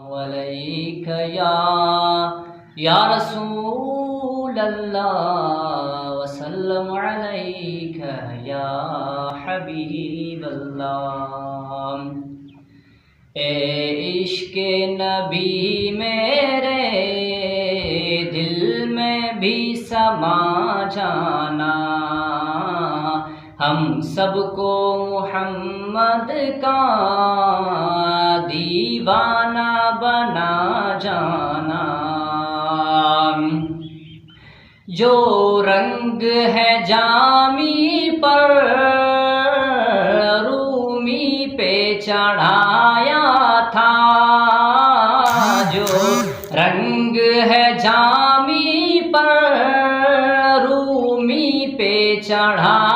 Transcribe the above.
علیک یا رسول اللہ وسلم علیک یا حبیب اللہ۔ اے عشق نبی میرے دل میں بھی سما جانا، ہم سب کو محمد کا دیوانہ بنا جانا۔ جو رنگ ہے جامی پر رومی پہ چڑھایا تھا، جو رنگ ہے جامی پر رومی پہ چڑھایا